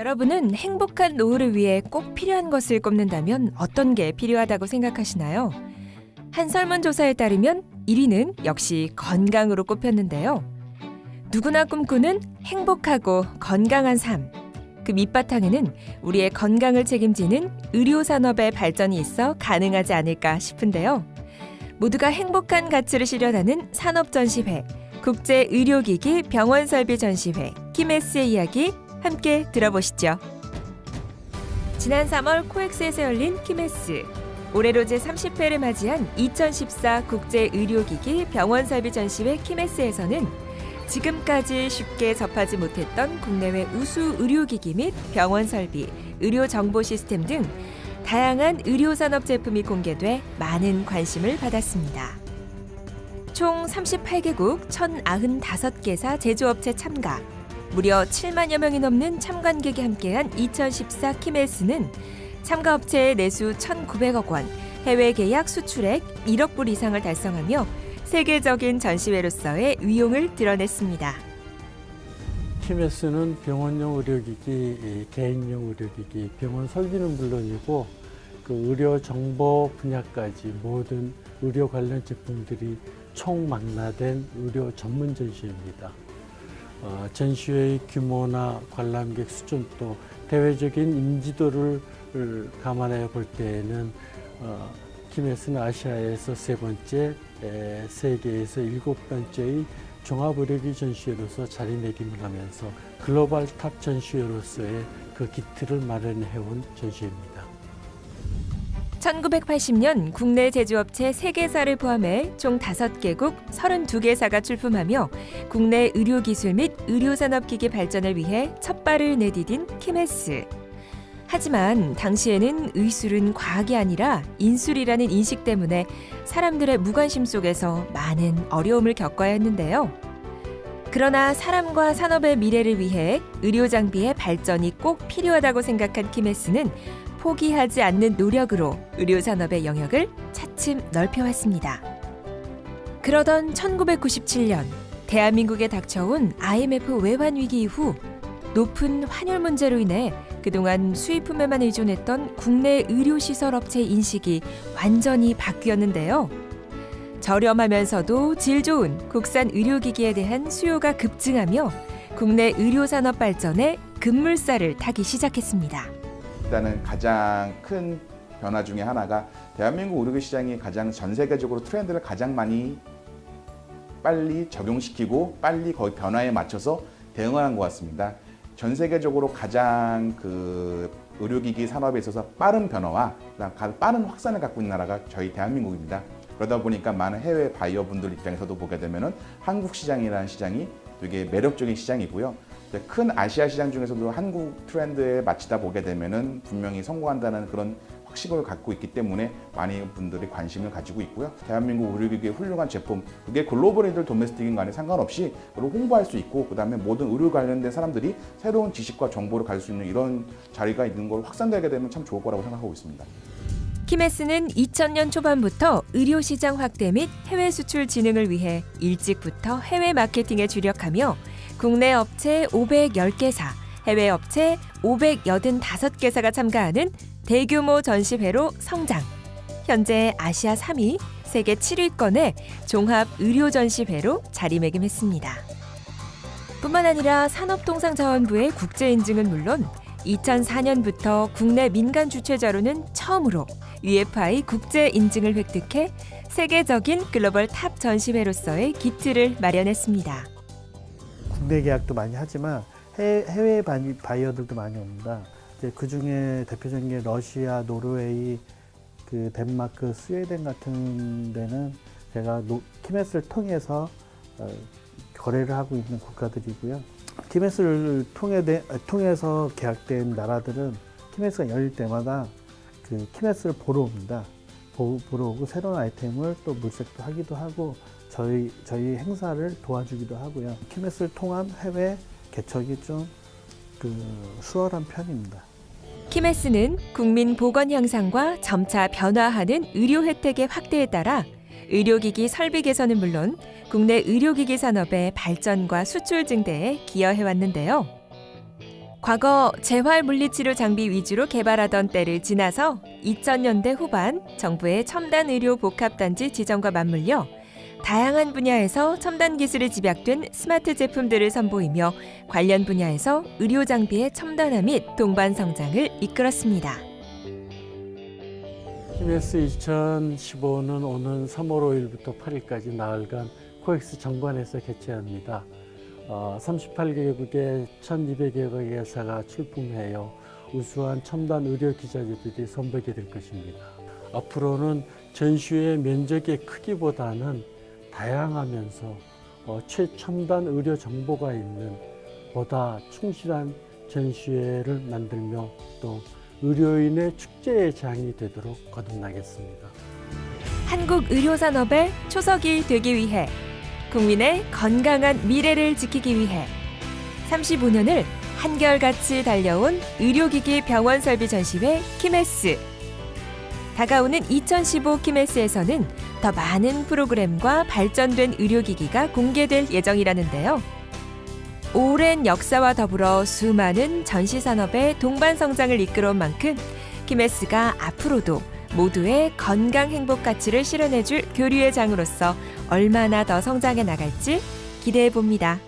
여러분은 행복한 노후를 위해 꼭 필요한 것을 꼽는다면 어떤 게 필요하다고 생각하시나요? 한 설문조사에 따르면 1위는 역시 건강으로 꼽혔는데요. 누구나 꿈꾸는 행복하고 건강한 삶. 그 밑바탕에는 우리의 건강을 책임지는 의료산업의 발전이 있어 가능하지 않을까 싶은데요. 모두가 행복한 가치를 실현하는 산업전시회, 국제의료기기 병원설비전시회, 키메스의 이야기 함께 들어보시죠. 지난 3월 코엑스에서 열린 키메스. 올해로 제30회를 맞이한 2014 국제의료기기 병원설비전시회 키메스에서는 지금까지 쉽게 접하지 못했던 국내외 우수 의료기기 및 병원설비, 의료정보 시스템 등 다양한 의료산업 제품이 공개돼 많은 관심을 받았습니다. 총 38개국 1,095개사 제조업체 참가, 무려 7만여 명이 넘는 참관객이 함께한 2014 키메스는 참가업체의 내수 1,900억 원, 해외 계약 수출액 1억 불 이상을 달성하며 세계적인 전시회로서의 위용을 드러냈습니다. 키메스는 병원용 의료기기, 개인용 의료기기, 병원 설비는 물론이고 그 의료 정보 분야까지 모든 의료 관련 제품들이 총망라된 의료 전문 전시회입니다. 전시회의 규모나 관람객 수준 또 대외적인 인지도를 감안해 볼 때에는 키메스는 아시아에서 세 번째, 세계에서 7번째의 종합의료기 전시회로서 자리매김하면서 글로벌 탑 전시회로서의 그 기틀을 마련해온 전시회입니다. 1980년 국내 제조업체 3개사를 포함해 총 5개국 32개사가 출품하며 국내 의료기술 및 의료산업기기 발전을 위해 첫발을 내디딘 키메스. 하지만 당시에는 의술은 과학이 아니라 인술이라는 인식 때문에 사람들의 무관심 속에서 많은 어려움을 겪어야 했는데요. 그러나 사람과 산업의 미래를 위해 의료장비의 발전이 꼭 필요하다고 생각한 키메스는 포기하지 않는 노력으로 의료산업의 영역을 차츰 넓혀왔습니다. 그러던 1997년 대한민국에 닥쳐온 IMF 외환위기 이후 높은 환율 문제로 인해 그동안 수입품에만 의존했던 국내 의료시설 업체의 인식이 완전히 바뀌었는데요. 저렴하면서도 질 좋은 국산 의료기기에 대한 수요가 급증하며 국내 의료산업 발전에 급물살을 타기 시작했습니다. 일단은 가장 큰 변화 중에 하나가 대한민국 의료기 시장이 가장 전 세계적으로 트렌드를 가장 많이 빨리 적용시키고 빨리 거기 변화에 맞춰서 대응하는 것 같습니다. 전 세계적으로 가장 그 의료기기 산업에 있어서 빠른 변화와 빠른 확산을 갖고 있는 나라가 저희 대한민국입니다. 그러다 보니까 많은 해외 바이어분들 입장에서도 보게 되면은 한국 시장이라는 시장이 되게 매력적인 시장이고요. 큰 아시아 시장 중에서도 한국 트렌드에 맞추다 보게 되면은 분명히 성공한다는 그런 확신을 갖고 있기 때문에 많은 분들이 관심을 가지고 있고요. 대한민국 의료기기의 훌륭한 제품, 그게 글로벌이든 도메스틱인 간에 상관없이 그걸 홍보할 수 있고 그다음에 모든 의료 관련된 사람들이 새로운 지식과 정보를 가질 수 있는 이런 자리가 있는 걸 확산되게 되면 참 좋을 거라고 생각하고 있습니다. 키메스는 2000년 초반부터 의료시장 확대 및 해외 수출 진흥을 위해 일찍부터 해외 마케팅에 주력하며 국내 업체 510개사, 해외 업체 585개사가 참가하는 대규모 전시회로 성장. 현재 아시아 3위, 세계 7위권의 종합 의료 전시회로 자리매김했습니다. 뿐만 아니라 산업통상자원부의 국제 인증은 물론 2004년부터 국내 민간 주최자로는 처음으로 UFI 국제 인증을 획득해 세계적인 글로벌 탑 전시회로서의 기틀을 마련했습니다. 국내 계약도 많이 하지만 해외 바이어들도 많이 옵니다. 이제 그 중에 대표적인 게 러시아, 노르웨이, 그 덴마크, 스웨덴 같은 데는 제가 키메스를 통해서 거래를 하고 있는 국가들이고요. 키메스를 통해서 계약된 나라들은 키메스가 열릴 때마다 그 키메스를 보러 옵니다. 보러 오고 새로운 아이템을 또 물색도 하기도 하고 저희 행사를 도와주기도 하고요. 키메스를 통한 해외 개척이 좀 수월한 편입니다. 키메스는 국민 보건 향상과 점차 변화하는 의료 혜택의 확대에 따라 의료기기 설비 개선은 물론 국내 의료기기 산업의 발전과 수출 증대에 기여해왔는데요. 과거 재활 물리치료 장비 위주로 개발하던 때를 지나서 2000년대 후반 정부의 첨단 의료 복합단지 지정과 맞물려 다양한 분야에서 첨단 기술이 집약된 스마트 제품들을 선보이며 관련 분야에서 의료 장비의 첨단화 및 동반 성장을 이끌었습니다. 키메스 2015는 오는 3월 5일부터 8일까지 나흘간 코엑스 정관에서 개최합니다. 38개국의 1200여 개의 회사가 출품하여 우수한 첨단 의료 기자재들이 선보이게 될 것입니다. 앞으로는 전시회 면적의 크기보다는 다양하면서 최첨단 의료 정보가 있는 보다 충실한 전시회를 만들며 또 의료인의 축제의 장이 되도록 거듭나겠습니다. 한국 의료산업의 초석이 되기 위해 국민의 건강한 미래를 지키기 위해 35년을 한결같이 달려온 의료기기 병원 설비 전시회 키메스. 다가오는 2015 키메스에서는 더 많은 프로그램과 발전된 의료기기가 공개될 예정이라는데요. 오랜 역사와 더불어 수많은 전시산업의 동반 성장을 이끌어온 만큼 키메스가 앞으로도 모두의 건강 행복 가치를 실현해줄 교류의 장으로서 얼마나 더 성장해 나갈지 기대해 봅니다.